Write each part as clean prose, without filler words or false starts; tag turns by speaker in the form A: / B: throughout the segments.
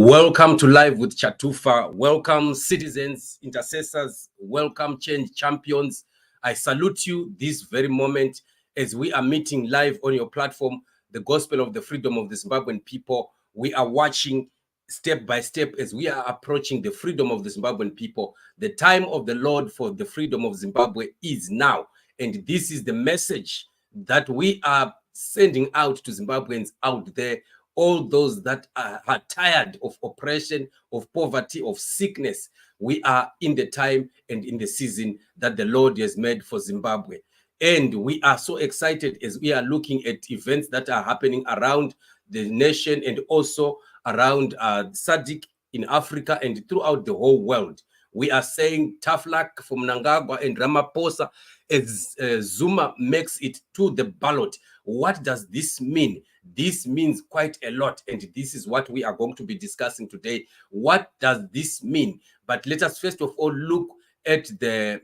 A: Welcome to Live with Chatufa. Welcome, citizens, intercessors. Welcome, change champions. I salute you this very moment as we are meeting live on your platform, the gospel of the freedom of the Zimbabwean people. We are watching step by step as we are approaching the freedom of the Zimbabwean people. The time of the Lord for the freedom of Zimbabwe is now. And this is the message that we are sending out to Zimbabweans out there. All those that are tired of oppression, of poverty, of sickness. We are in the time and in the season that the Lord has made for Zimbabwe. And we are so excited as we are looking at events that are happening around the nation and also around SADC in Africa and throughout the whole world. We are saying tough luck for Mnangagwa and Ramaphosa as Zuma makes it to the ballot. What does this mean? This means quite a lot, and this is what we are going to be discussing today. What does this mean? But let us first of all look at the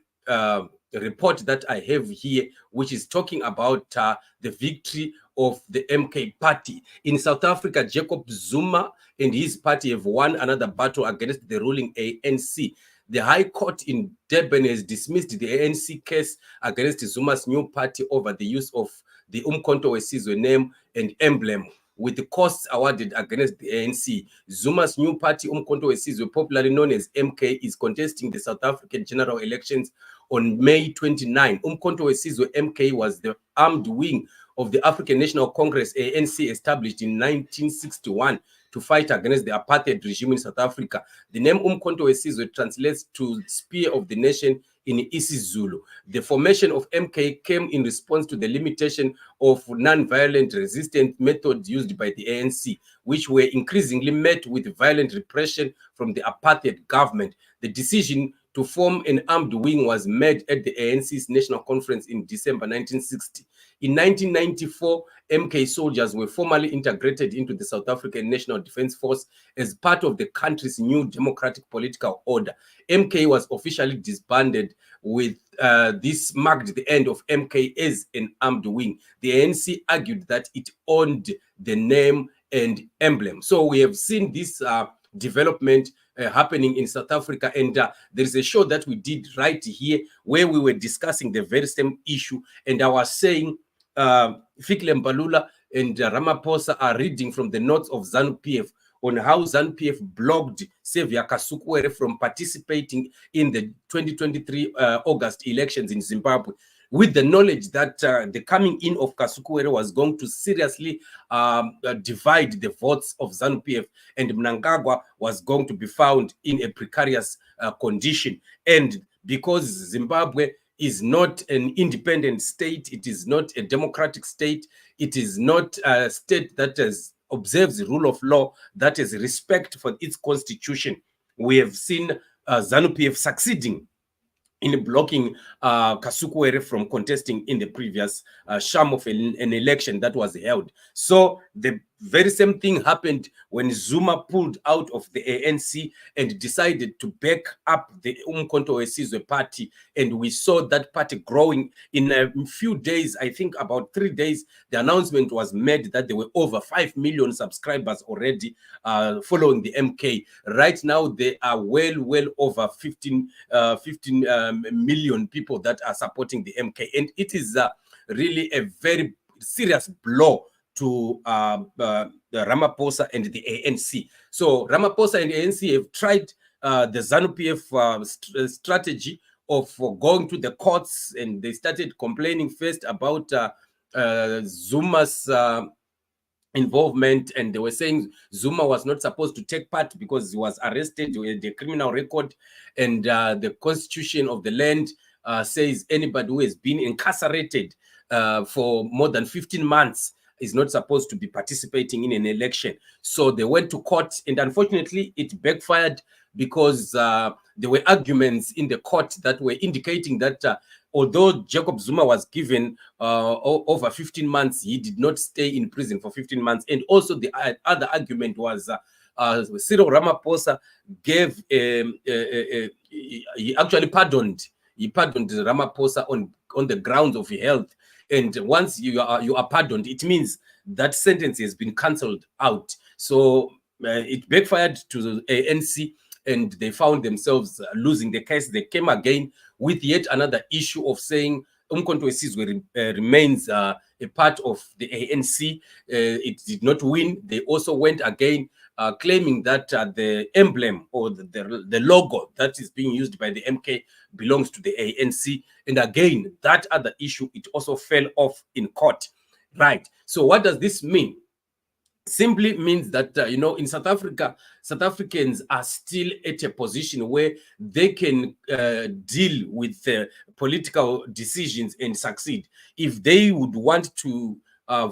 A: report that I have here, which is talking about the victory of the MK party. In South Africa, Jacob Zuma and his party have won another battle against the ruling ANC. The High Court in Durban has dismissed the ANC case against Zuma's new party over the use of the Umkhonto weSizwe name and emblem, with the costs awarded against the ANC. Zuma's new party, Umkhonto weSizwe, popularly known as MK, is contesting the South African general elections on May 29. Umkhonto weSizwe, MK, was the armed wing of the African National Congress, ANC, established in 1961 to fight against the apartheid regime in South Africa. The name Umkhonto weSizwe translates to Spear of the Nation in isiZulu. The formation of MK came in response to the limitation of non-violent resistance methods used by the ANC, which were increasingly met with violent repression from the apartheid government. The decision to form an armed wing was made at the ANC's National Conference in December 1960. In 1994, MK soldiers were formally integrated into the South African National Defence Force as part of the country's new democratic political order. MK was officially disbanded. With this marked the end of MK as an armed wing. The ANC argued that it owned the name and emblem. So we have seen this development happening in South Africa, and there is a show that we did right here where we were discussing the very same issue, and I was saying Fikile Mbalula and Ramaphosa are reading from the notes of ZANU PF on how ZANU PF blocked Xavier Kasukuwere from participating in the 2023 August elections in Zimbabwe, with the knowledge that the coming in of Kasukuwere was going to seriously divide the votes of ZANU PF, and Mnangagwa was going to be found in a precarious condition. And because Zimbabwe is not an independent state, it is not a democratic state, it is not a state that observes the rule of law, that is respect for its constitution. We have seen ZANU PF succeeding in blocking Kasukuwere from contesting in the previous sham of an election that was held. So the very same thing happened when Zuma pulled out of the ANC and decided to back up the Umkhonto weSizwe party. And we saw that party growing in a few days. I think about 3 days, the announcement was made that there were over 5 million subscribers already following the MK. Right now, there are well over 15 million people that are supporting the MK. And it is really a very serious blow to Ramaphosa and the ANC. So Ramaphosa and the ANC have tried the ZANU PF strategy of going to the courts, and they started complaining first about Zuma's involvement, and they were saying Zuma was not supposed to take part because he was arrested with a criminal record, and the constitution of the land says anybody who has been incarcerated for more than 15 months is not supposed to be participating in an election. So they went to court, and unfortunately it backfired because there were arguments in the court that were indicating that although Jacob Zuma was given over 15 months, he did not stay in prison for 15 months. And also the other argument was Cyril Ramaphosa gave, he actually pardoned Ramaphosa on the grounds of health. And once you are pardoned, it means that sentence has been cancelled out. So it backfired to the ANC, and they found themselves losing the case. They came again with yet another issue of saying Umkhonto weSizwe remains a part of the ANC. It did not win. They also went again claiming that the emblem or the logo that is being used by the MK belongs to the ANC. And again, that other issue, it also fell off in court. Right. So what does this mean? Simply means that, in South Africa, South Africans are still at a position where they can deal with political decisions and succeed. If they would want to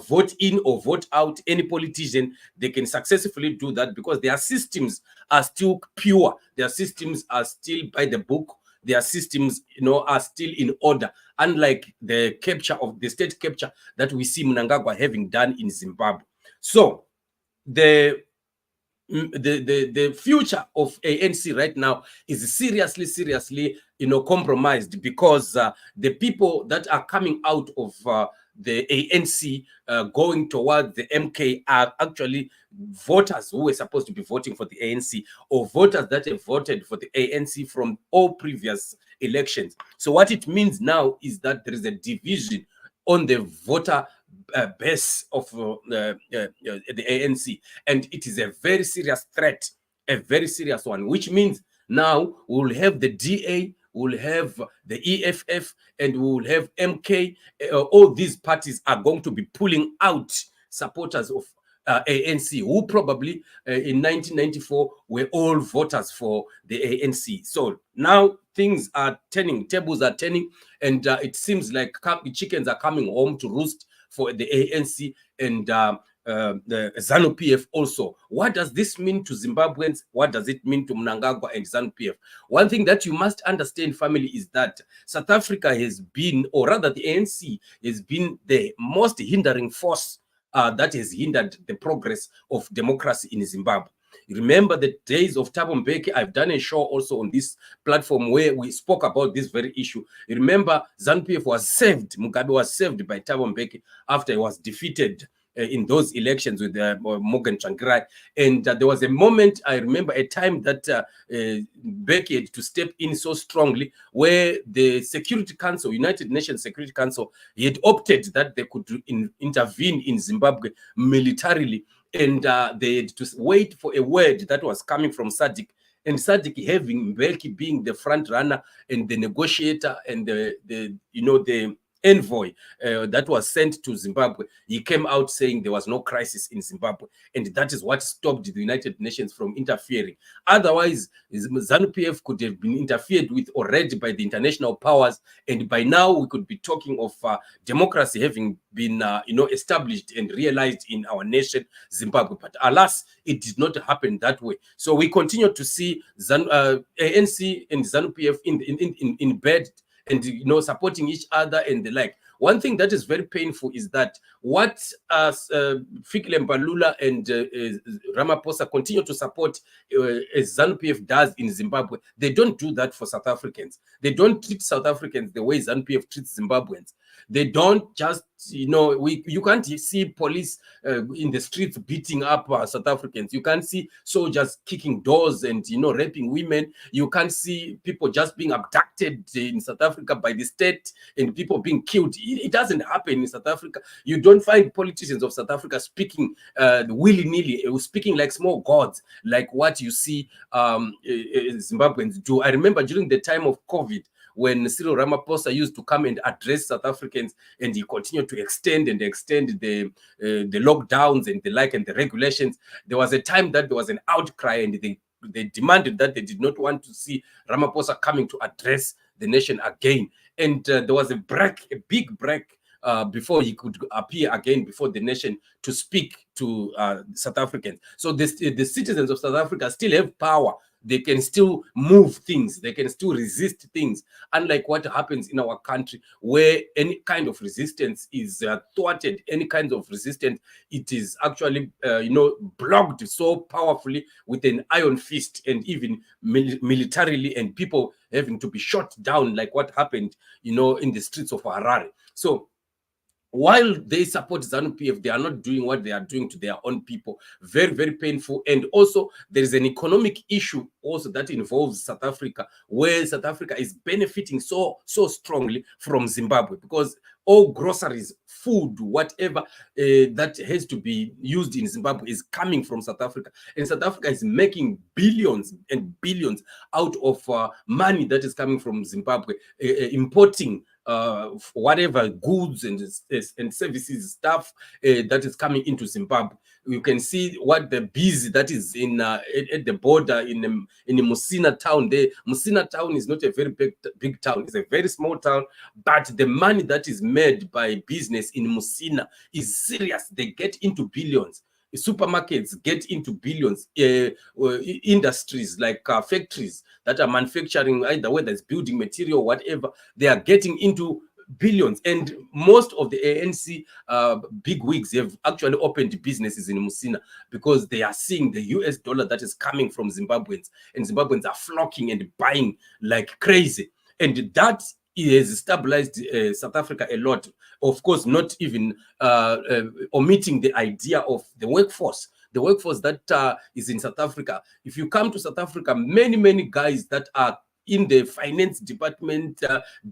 A: vote in or vote out any politician, they can successfully do that because their systems are still pure. Their systems are still by the book. Their systems, are still in order, unlike the capture of the state capture that we see Mnangagwa having done in Zimbabwe. So the future of ANC right now is seriously, compromised because the people that are coming out of the ANC going towards the MK are actually voters who were supposed to be voting for the ANC, or voters that have voted for the ANC from all previous elections. So what it means now is that there is a division on the voter base of the ANC, and it is a very serious threat, a very serious one, which means now we'll have the DA, we'll have the EFF, and we'll have MK. All these parties are going to be pulling out supporters of ANC, who probably in 1994 were all voters for the ANC. So now things are turning, tables are turning, and it seems like chickens are coming home to roost for the ANC and the ZANU PF also. What does this mean to Zimbabweans? What does it mean to Mnangagwa and ZANU PF? One thing that you must understand, family, is that South Africa has been, or rather the ANC has been, the most hindering force that has hindered the progress of democracy in Zimbabwe. Remember the days of Thabo Mbeki? I've done a show also on this platform where we spoke about this very issue. Remember, ZANU PF was saved, Mugabe was saved by Thabo Mbeki after he was defeated in those elections with Morgan Tsvangirai. And there was a moment, I remember a time that Mbeki had to step in so strongly, where the Security Council, United Nations Security Council, he had opted that they could intervene in Zimbabwe militarily, and they had to wait for a word that was coming from SADC. And SADC, having Mbeki being the front runner and the negotiator and the envoy that was sent to Zimbabwe, he came out saying there was no crisis in Zimbabwe, and that is what stopped the United Nations from interfering. Otherwise, ZANU PF could have been interfered with already by the international powers, and by now we could be talking of democracy having been established and realized in our nation, Zimbabwe. But alas, it did not happen that way. So we continue to see ANC and ZANU PF in bed, and supporting each other and the like. One thing that is very painful is that what Fikile Mbalula and Ramaphosa continue to support as ZANU PF does in Zimbabwe, they don't do that for South Africans. They don't treat South Africans the way ZANU PF treats Zimbabweans. They don't just, you can't see police in the streets beating up South Africans. You can't see soldiers kicking doors and, raping women. You can't see people just being abducted in South Africa by the state and people being killed. It doesn't happen in South Africa. You don't find politicians of South Africa speaking willy-nilly, speaking like small gods, like what you see Zimbabweans do. I remember during the time of COVID, when Cyril Ramaphosa used to come and address South Africans, and he continued to extend the lockdowns and the like and the regulations, there was a time that there was an outcry, and they demanded that they did not want to see Ramaphosa coming to address the nation again. And there was a big break before he could appear again before the nation to speak to South Africans. So the citizens of South Africa still have power. They can still move things. They can still resist things, unlike what happens in our country, where any kind of resistance is thwarted. Any kind of resistance, it is actually, blocked so powerfully with an iron fist, and even militarily, and people having to be shot down, like what happened, in the streets of Harare. So while they support ZANU PF, they are not doing what they are doing to their own people. Very, very painful. And also, there is an economic issue also that involves South Africa, where South Africa is benefiting so strongly from Zimbabwe, because all groceries, food, whatever that has to be used in Zimbabwe is coming from South Africa. And South Africa is making billions and billions out of money that is coming from Zimbabwe, importing whatever goods and services stuff that is coming into Zimbabwe. You can see what the busy that is in at the border in the Musina town. The Musina town is not a very big town; it's a very small town. But the money that is made by business in Musina is serious. They get into billions. Supermarkets get into billions. Industries like factories that are manufacturing, either whether it's building material or whatever, they are getting into billions. And most of the ANC big wigs have actually opened businesses in Musina because they are seeing the US dollar that is coming from Zimbabweans, and Zimbabweans are flocking and buying like crazy. And that has stabilized South Africa a lot. Of course, not even omitting the idea of the workforce that is in South Africa. If you come to South Africa, many guys that are in the finance department,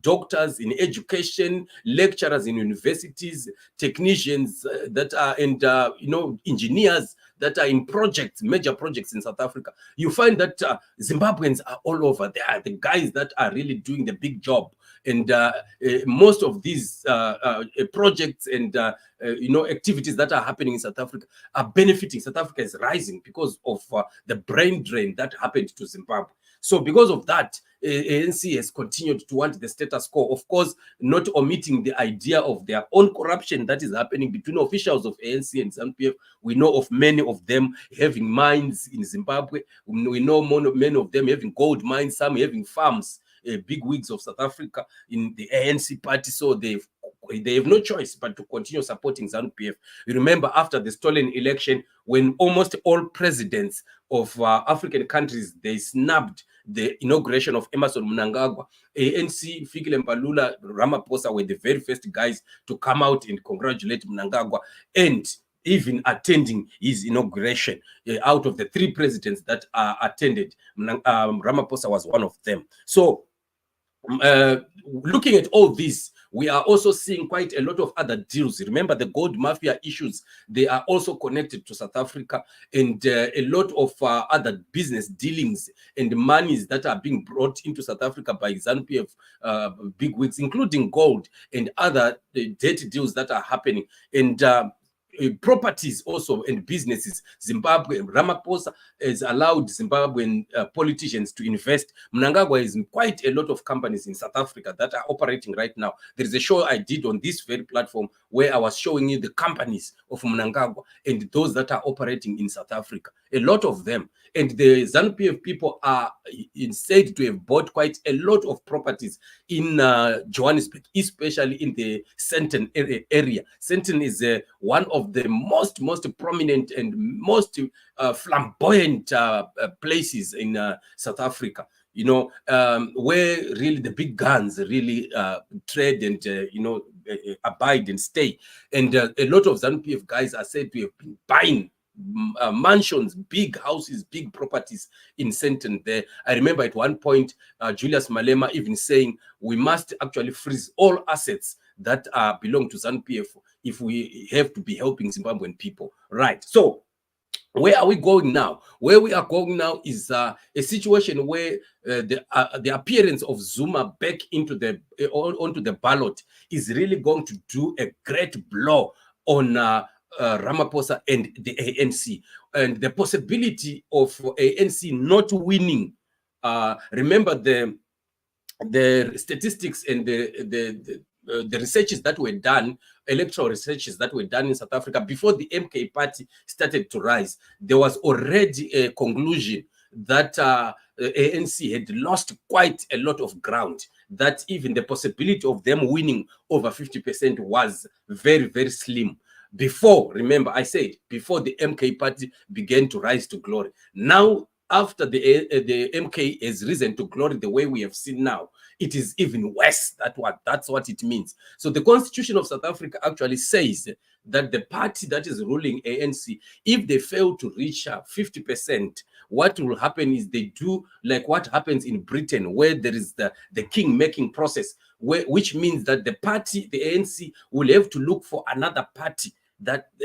A: doctors in education, lecturers in universities, technicians that are, and engineers that are in projects, major projects in South Africa. You find that Zimbabweans are all over. They are the guys that are really doing the big job. And most of these projects and activities that are happening in South Africa are benefiting. South Africa is rising because of the brain drain that happened to Zimbabwe. So because of that, ANC has continued to want the status quo, of course, not omitting the idea of their own corruption that is happening between officials of ANC and ZANU PF. We know of many of them having mines in Zimbabwe. We know many of them having gold mines, some having farms, big wigs of South Africa in the ANC party. So they have no choice but to continue supporting ZANU PF. You remember after the stolen election, when almost all presidents of African countries, they snubbed the inauguration of Emerson Mnangagwa, ANC, Fikile Mbalula, Ramaphosa were the very first guys to come out and congratulate Mnangagwa, and even attending his inauguration. Out of the 3 presidents that attended, Ramaphosa was one of them. So looking at all this, we are also seeing quite a lot of other deals. Remember the gold mafia issues, they are also connected to South Africa, and a lot of other business dealings and monies that are being brought into South Africa by ZANU PF big wigs, including gold and other dirty deals that are happening. And properties also and businesses. Zimbabwe, Ramaphosa has allowed Zimbabwean politicians to invest. Mnangagwa is in quite a lot of companies in South Africa that are operating right now. There is a show I did on this very platform where I was showing you the companies of Mnangagwa and those that are operating in South Africa. A lot of them. And the ZANU PF people are said to have bought quite a lot of properties in Johannesburg, especially in the Sandton area. Sandton is one of the most prominent and most flamboyant places in South Africa. Where really the big guns really trade and abide and stay. And a lot of ZANU PF guys are said to have been buying mansions, big houses, big properties in Sandton there. I remember at one point Julius Malema even saying we must actually freeze all assets that belong to ZANU PF if we have to be helping Zimbabwean people. Right. So where are we going now? Where we are going now is a situation where the appearance of Zuma back into onto the ballot is really going to do a great blow on Ramaphosa and the ANC, and the possibility of ANC not winning. Remember the statistics and the researches that were done, electoral researches that were done in South Africa before the MK party started to rise. There was already a conclusion that ANC had lost quite a lot of ground, that even the possibility of them winning over 50% was very, very slim. Before, remember, I said, before the MK party began to rise to glory. Now, after the MK has risen to glory the way we have seen now, it is even worse. That's what it means. So the Constitution of South Africa actually says that the party that is ruling ANC, if they fail to reach 50%, what will happen is they do like what happens in Britain, where there is the king-making process, which means that the party, the ANC, will have to look for another party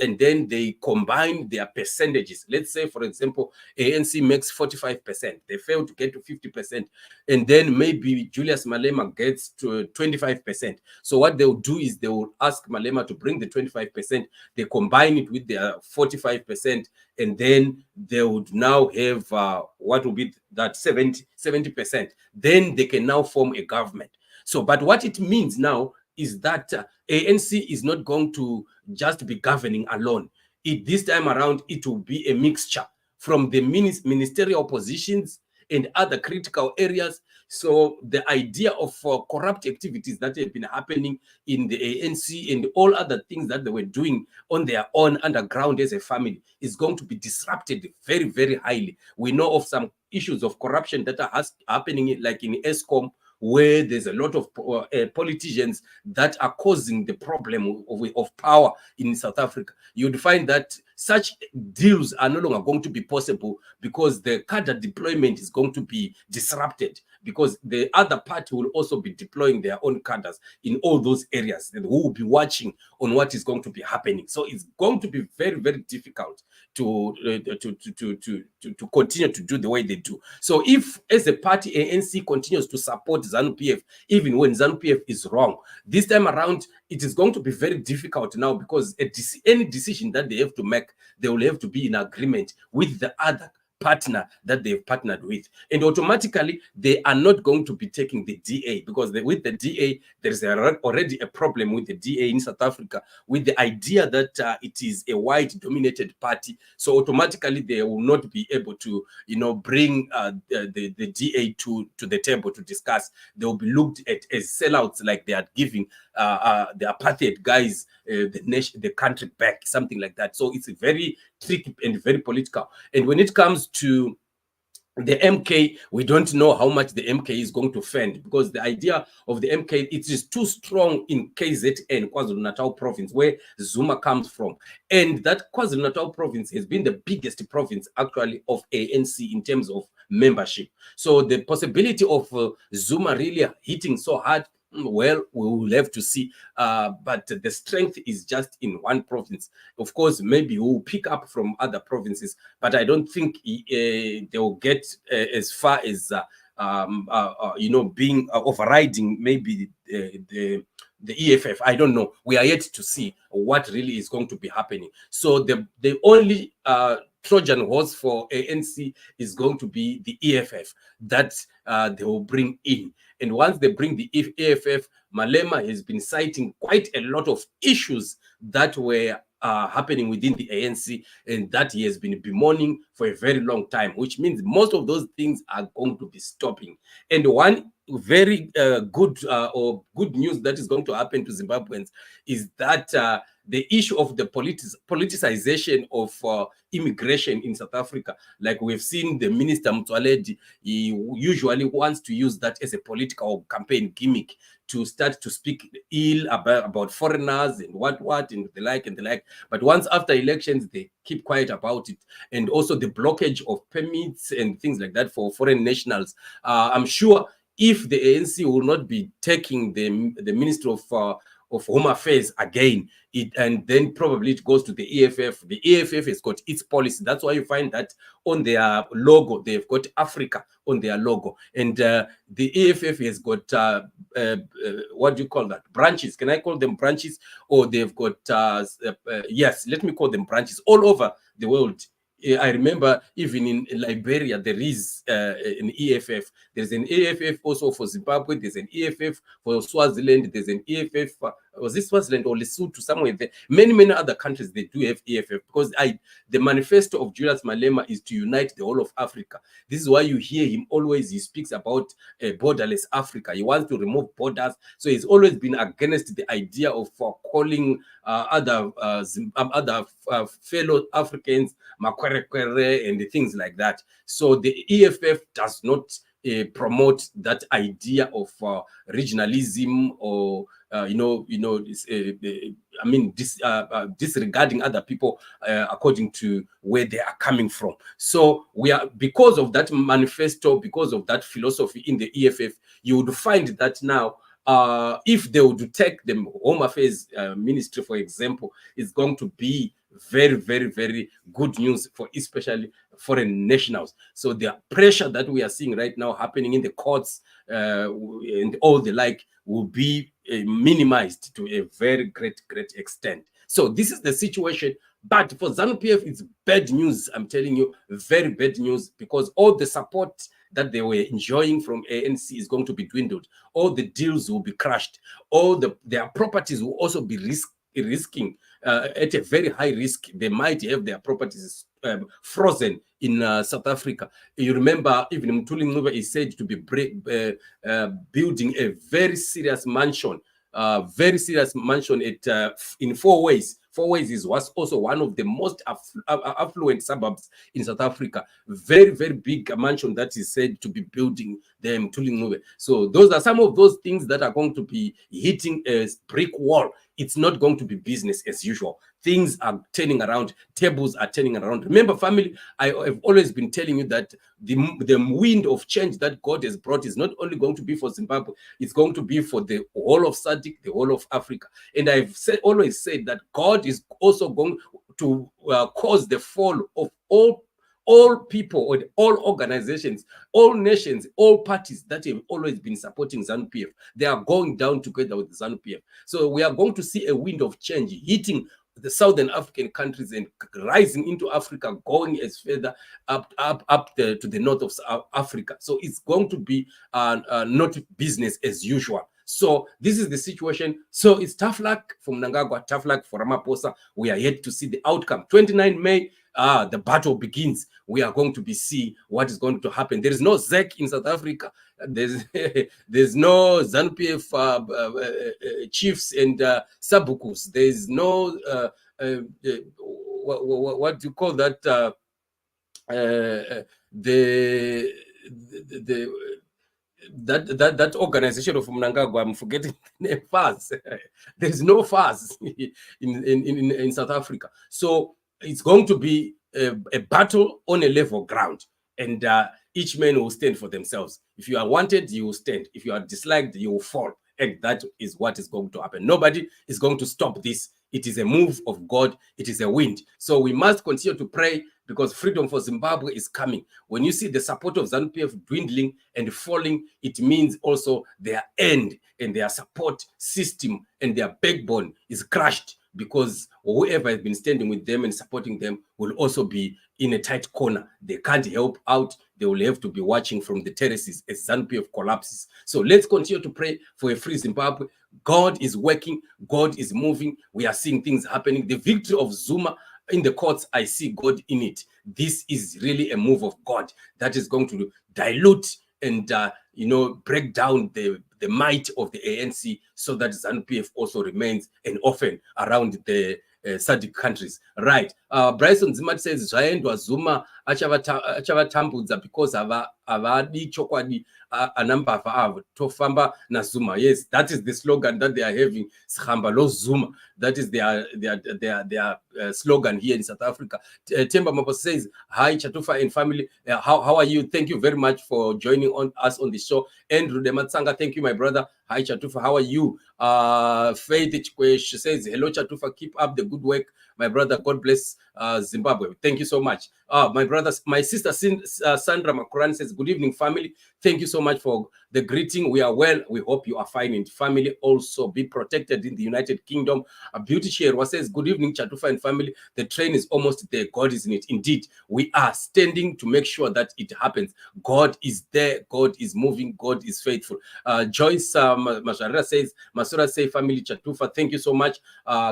A: and then they combine their percentages. Let's say, for example, ANC makes 45%. They fail to get to 50%. And then maybe Julius Malema gets to 25%. So what they'll do is they will ask Malema to bring the 25%. They combine it with their 45%. And then they would now have what will be that 70%. Then they can now form a government. So, but what it means now is that ANC is not going to just be governing alone. This time around, it will be a mixture from the ministerial positions and other critical areas. So the idea of corrupt activities that have been happening in the ANC and all other things that they were doing on their own underground as a family is going to be disrupted very, very highly. We know of some issues of corruption that are happening like in ESCOM, where there's a lot of politicians that are causing the problem of power in South Africa. You'd find that such deals are no longer going to be possible because the cadre deployment is going to be disrupted, because the other party will also be deploying their own cadres in all those areas, and who will be watching on what is going to be happening. So it's going to be very, very difficult to continue to do the way they do. So if, as a party, ANC continues to support ZANU PF, even when ZANU PF is wrong, this time around, it is going to be very difficult now, because any decision that they have to make, they will have to be in agreement with the other partner that they've partnered with, and automatically they are not going to be taking the DA, because with the DA there is already a problem with the DA in South Africa, with the idea that it is a white dominated party. So automatically they will not be able to, bring the DA to the table to discuss. They will be looked at as sellouts, like they are giving the apartheid guys the country back, something like that. So it's very tricky and very political. And when it comes to the MK, we don't know how much the MK is going to fend, because the idea of the MK, it is too strong in KZN, KwaZulu-Natal province, where Zuma comes from. And that KwaZulu-Natal province has been the biggest province actually of ANC in terms of membership. So the possibility of Zuma really hitting so hard, well, we will have to see, but the strength is just in one province. Of course, maybe we'll pick up from other provinces, but I don't think they will get as far as being overriding maybe the EFF. I don't know. We are yet to see what really is going to be happening. So the only Trojan horse for ANC is going to be the EFF that they will bring in. And once they bring the EFF, Malema has been citing quite a lot of issues that were happening within the ANC, and that he has been bemoaning for a very long time, which means most of those things are going to be stopping. And one very good news that is going to happen to Zimbabweans is that the issue of the politicization of immigration in South Africa, like we've seen the Minister Motsoaledi, he usually wants to use that as a political campaign gimmick to start to speak ill about foreigners and what and the like. But once after elections, they keep quiet about it. And also the blockage of permits and things like that for foreign nationals. I'm sure if the ANC will not be taking the Ministry of Home Affairs again, and then probably it goes to the EFF. The EFF has got its policy. That's why you find that on their logo, they've got Africa on their logo. And the EFF has got, what do you call that? Branches. Can I call them branches? Or they've got, yes, let me call them branches all over the world. I remember even in Liberia, there is an EFF. There's an EFF also for Zimbabwe. There's an EFF for Swaziland. There's an EFF was this Swaziland or Lesotho, somewhere there. Many other countries, they do have EFF, because the manifesto of Julius Malema is to unite the whole of Africa. This is why you hear him always, he speaks about a borderless Africa. He wants to remove borders. So he's always been against the idea of calling other fellow Africans Makwerekwere and things like that. So the EFF does not promote that idea of regionalism or disregarding other people according to where they are coming from. So we are, because of that manifesto, because of that philosophy in the EFF, you would find that now, if they would take the Home Affairs Ministry, for example, it's going to be very good news for especially foreign nationals. So the pressure that we are seeing right now happening in the courts and all the like will be minimized to a very great extent. So this is the situation. But for ZANU PF, it's bad news. I'm telling you, very bad news, because all the support that they were enjoying from ANC is going to be dwindled. All the deals will be crushed. All their properties will also be risking at a very high risk. They might have their properties frozen in South Africa. You remember, even Mthuli Ncube is said to be building a very serious mansion in 4 ways. 4 ways was also one of the most affluent suburbs in South Africa. Very big mansion that is said to be building the Mthuli Ncube. So those are some of those things that are going to be hitting a brick wall. It's not going to be business as usual. Things are turning around. Tables are turning around. Remember, family, I have always been telling you that the wind of change that God has brought is not only going to be for Zimbabwe, it's going to be for the whole of SADC, the whole of Africa. And I've always said that God is also going to cause the fall of all people, or all organizations, all nations, all parties that have always been supporting ZANU PF. They are going down together with ZANU PF. So we are going to see a wind of change hitting the Southern African countries and rising into Africa, going as further up to the north of South Africa. So it's going to be not business as usual. So this is the situation. So it's tough luck for Mnangagwa, tough luck for Ramaphosa. We are yet to see the outcome. 29 May, the battle begins. We are going to see what is going to happen. There is no ZEC in South Africa. There's no ZANU PF chiefs and sabukus. There's no what do you call that? That organization of Mnangagwa, I'm forgetting the name, FAS. There's no FAS in South Africa. So it's going to be a battle on a level ground, and each man will stand for themselves. If you are wanted, you will stand. If you are disliked, you will fall. And that is what is going to happen. Nobody is going to stop this. It is a move of God. It is a wind. So we must continue to pray, because freedom for Zimbabwe is coming. When you see the support of ZANU PF dwindling and falling, it means also their end and their support system and their backbone is crushed, because whoever has been standing with them and supporting them will also be in a tight corner. They can't help out. They will have to be watching from the terraces as ZANU PF collapses. So let's continue to pray for a free Zimbabwe. God is working. God is moving. We are seeing things happening. The victory of Zuma in the courts, I see God in it. This is really a move of God that is going to dilute and break down the might of the ANC, so that ZANU PF also remains an orphan around the SADC countries. Right. Bryson Zimati says zvaendwa Zuma achavatambudza because havadi chokwadi anambavha avo tofamba naZuma. Yes, that is the slogan that they are having. Sihamba lo Zuma. That is their slogan here in South Africa. Temba Mapo says, hi Chatufa and family. How are you? Thank you very much for joining us on the show. Andrew Dematsanga, thank you, my brother. Hi Chatufa, how are you? Faith Chikwesh says, hello Chatufa, keep up the good work, my brother. God bless Zimbabwe. Thank you so much. My sister Sandra Makuran says, good evening, family. Thank you so much for the greeting. We are well. We hope you are fine in family. Also, be protected in the United Kingdom. Beauty Sherwa says, good evening, Chatufa and family. The train is almost there. God is in it. Indeed, we are standing to make sure that it happens. God is there. God is moving. God is faithful. Joyce Masharera says, Basura say family Chatufa, thank you so much.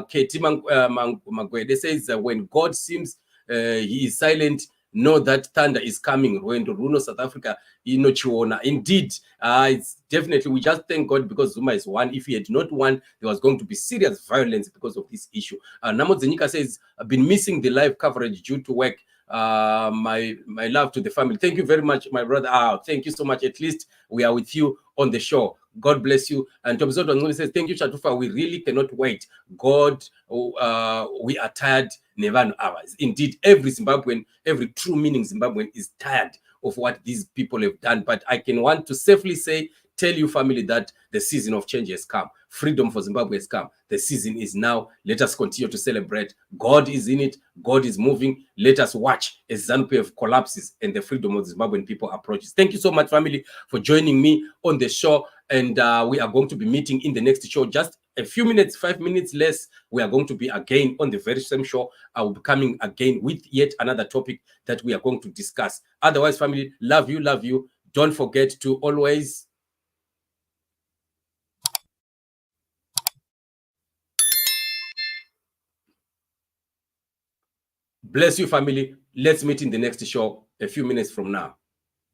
A: Katie Magwede says when God seems he is silent, know that thunder is coming. When Runo South Africa, Chiona. Indeed, it's definitely, we just thank God because Zuma is won. If he had not won, there was going to be serious violence because of this issue. Namo Zenika says, I've been missing the live coverage due to work. My love to the family. Thank you very much, my brother. Thank you so much. At least we are with you on the show. God bless you. And Tom Zodo says, thank you, Chatufa. We really cannot wait. God, we are tired, never know ours. Indeed, every Zimbabwean, every true meaning Zimbabwean is tired of what these people have done. But I can want to safely say, tell you, family, that the season of change has come. Freedom for Zimbabwe has come. The season is now. Let us continue to celebrate. God is in it. God is moving. Let us watch as ZANU PF collapses and the freedom of the Zimbabwean people approaches. Thank you so much, family, for joining me on the show. And we are going to be meeting in the next show. Just a few minutes, 5 minutes less. We are going to be again on the very same show. I will be coming again with yet another topic that we are going to discuss. Otherwise, family, love you, love you. Don't forget to always bless you, family. Let's meet in the next show a few minutes from now.